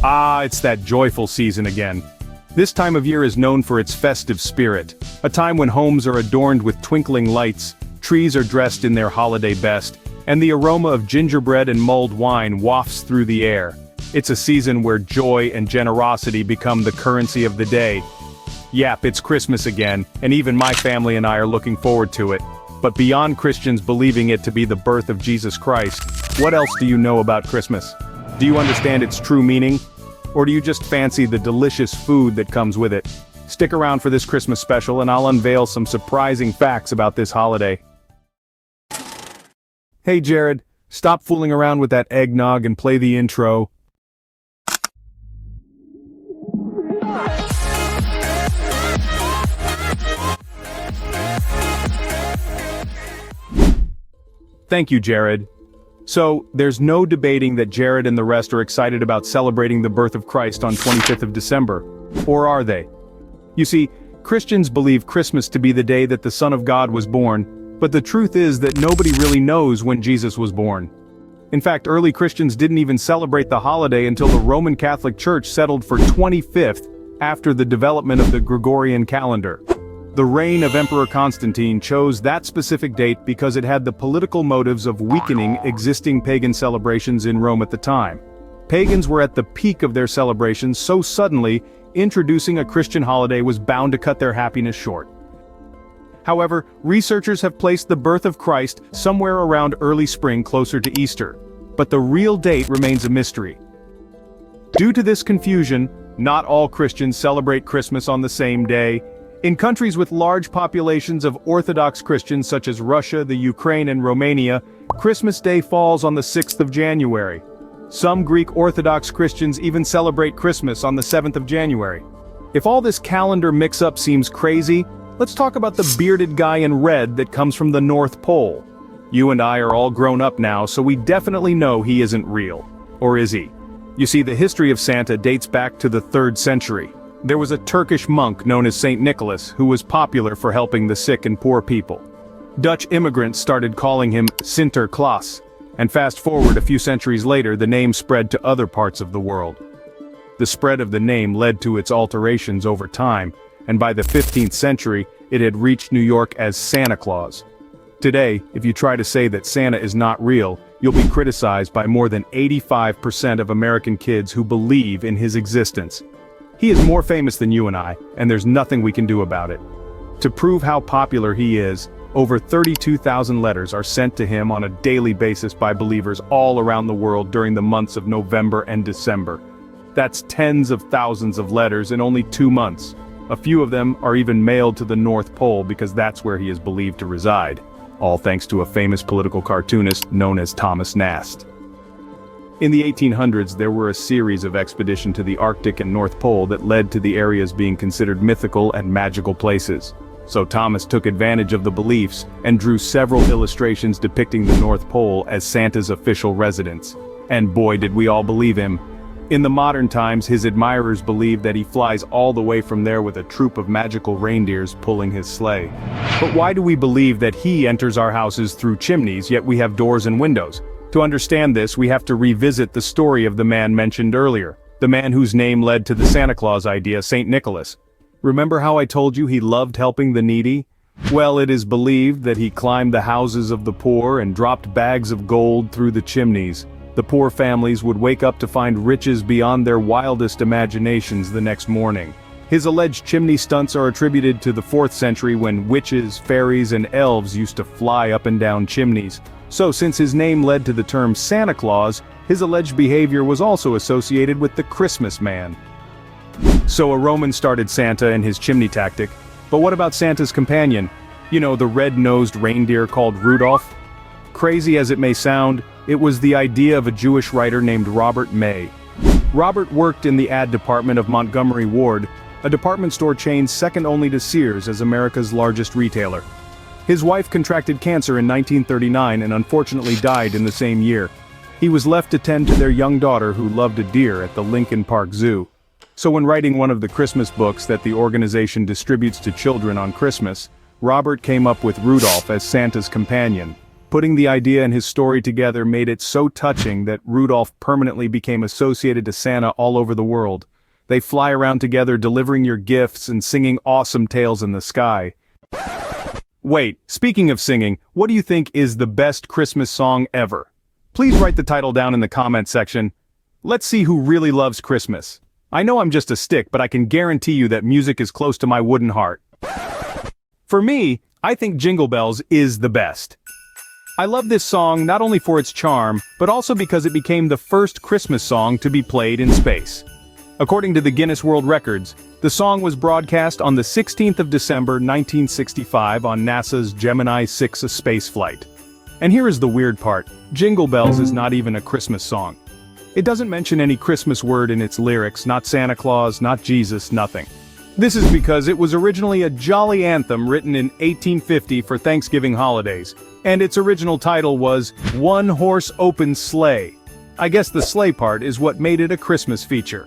Ah, it's that joyful season again. This time of year is known for its festive spirit, a time when homes are adorned with twinkling lights, trees are dressed in their holiday best, and the aroma of gingerbread and mulled wine wafts through the air. It's a season where joy and generosity become the currency of the day. Yep, it's Christmas again, and even my family and I are looking forward to it. But beyond Christians believing it to be the birth of Jesus Christ, what else do you know about Christmas? Do you understand its true meaning? Or do you just fancy the delicious food that comes with it? Stick around for this Christmas special and I'll unveil some surprising facts about this holiday. Hey Jared, stop fooling around with that eggnog and play the intro. Thank you, Jared. So, there's no debating that Jared and the rest are excited about celebrating the birth of Christ on 25th of December. Or are they? You see, Christians believe Christmas to be the day that the Son of God was born, but the truth is that nobody really knows when Jesus was born. In fact, early Christians didn't even celebrate the holiday until the Roman Catholic Church settled for 25th after the development of the Gregorian calendar. The reign of Emperor Constantine chose that specific date because it had the political motives of weakening existing pagan celebrations in Rome at the time. Pagans were at the peak of their celebrations, so suddenly, introducing a Christian holiday was bound to cut their happiness short. However, researchers have placed the birth of Christ somewhere around early spring closer to Easter, but the real date remains a mystery. Due to this confusion, not all Christians celebrate Christmas on the same day. In countries with large populations of Orthodox Christians such as Russia, the Ukraine and Romania, Christmas Day falls on the 6th of January. Some Greek Orthodox Christians even celebrate Christmas on the 7th of January. If all this calendar mix-up seems crazy, let's talk about the bearded guy in red that comes from the North Pole. You and I are all grown up now, so we definitely know he isn't real. Or is he? You see, the history of Santa dates back to the 3rd century. There was a Turkish monk known as Saint Nicholas who was popular for helping the sick and poor people. Dutch immigrants started calling him Sinterklaas, and fast forward a few centuries later the name spread to other parts of the world. The spread of the name led to its alterations over time, and by the 15th century it had reached New York as Santa Claus. Today, if you try to say that Santa is not real, you'll be criticized by more than 85% of American kids who believe in his existence. He is more famous than you and I, and there's nothing we can do about it. To prove how popular he is, over 32,000 letters are sent to him on a daily basis by believers all around the world during the months of November and December. That's tens of thousands of letters in only 2 months. A few of them are even mailed to the North Pole because that's where he is believed to reside. All thanks to a famous political cartoonist known as Thomas Nast. In the 1800s, there were a series of expeditions to the Arctic and North Pole that led to the areas being considered mythical and magical places. So Thomas took advantage of the beliefs and drew several illustrations depicting the North Pole as Santa's official residence. And boy, did we all believe him. In the modern times, his admirers believe that he flies all the way from there with a troop of magical reindeers pulling his sleigh. But why do we believe that he enters our houses through chimneys, yet we have doors and windows? To understand this, we have to revisit the story of the man mentioned earlier, the man whose name led to the Santa Claus idea, Saint Nicholas. Remember how I told you he loved helping the needy? Well, it is believed that he climbed the houses of the poor and dropped bags of gold through the chimneys. The poor families would wake up to find riches beyond their wildest imaginations the next morning. His alleged chimney stunts are attributed to the 4th century when witches, fairies, and elves used to fly up and down chimneys. So since his name led to the term Santa Claus, his alleged behavior was also associated with the Christmas man. So a Roman started Santa and his chimney tactic, but what about Santa's companion? You know, the red-nosed reindeer called Rudolph? Crazy as it may sound, it was the idea of a Jewish writer named Robert May. Robert worked in the ad department of Montgomery Ward, a department store chain second only to Sears as America's largest retailer. His wife contracted cancer in 1939 and unfortunately died in the same year. He was left to tend to their young daughter who loved a deer at the Lincoln Park Zoo. So when writing one of the Christmas books that the organization distributes to children on Christmas, Robert came up with Rudolph as Santa's companion. Putting the idea and his story together made it so touching that Rudolph permanently became associated to Santa all over the world. They fly around together delivering your gifts and singing awesome tales in the sky. Wait, speaking of singing, what do you think is the best Christmas song ever? Please write the title down in the comment section. Let's see who really loves Christmas. I know I'm just a stick, but I can guarantee you that music is close to my wooden heart. For me, I think Jingle Bells is the best. I love this song not only for its charm, but also because it became the first Christmas song to be played in space. According to the Guinness World Records, the song was broadcast on the 16th of December 1965 on NASA's Gemini 6 spaceflight. And here is the weird part, Jingle Bells is not even a Christmas song. It doesn't mention any Christmas word in its lyrics, not Santa Claus, not Jesus, nothing. This is because it was originally a jolly anthem written in 1850 for Thanksgiving holidays, and its original title was One Horse Open Sleigh. I guess the sleigh part is what made it a Christmas feature.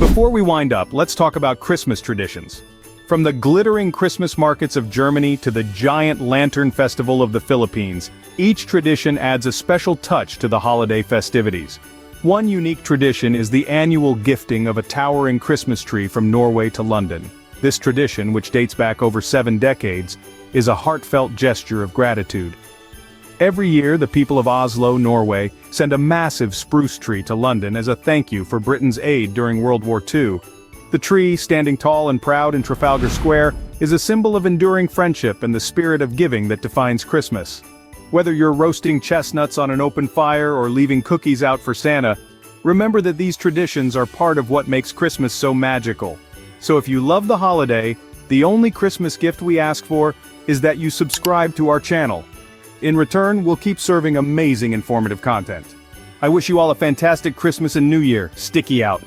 Before we wind up, let's talk about Christmas traditions. From the glittering Christmas markets of Germany to the giant lantern festival of the Philippines, each tradition adds a special touch to the holiday festivities. One unique tradition is the annual gifting of a towering Christmas tree from Norway to London. This tradition, which dates back over 7 decades, is a heartfelt gesture of gratitude. Every year, the people of Oslo, Norway, send a massive spruce tree to London as a thank you for Britain's aid during World War II. The tree, standing tall and proud in Trafalgar Square, is a symbol of enduring friendship and the spirit of giving that defines Christmas. Whether you're roasting chestnuts on an open fire or leaving cookies out for Santa, remember that these traditions are part of what makes Christmas so magical. So if you love the holiday, the only Christmas gift we ask for is that you subscribe to our channel. In return, we'll keep serving amazing informative content. I wish you all a fantastic Christmas and New Year. Sticky out.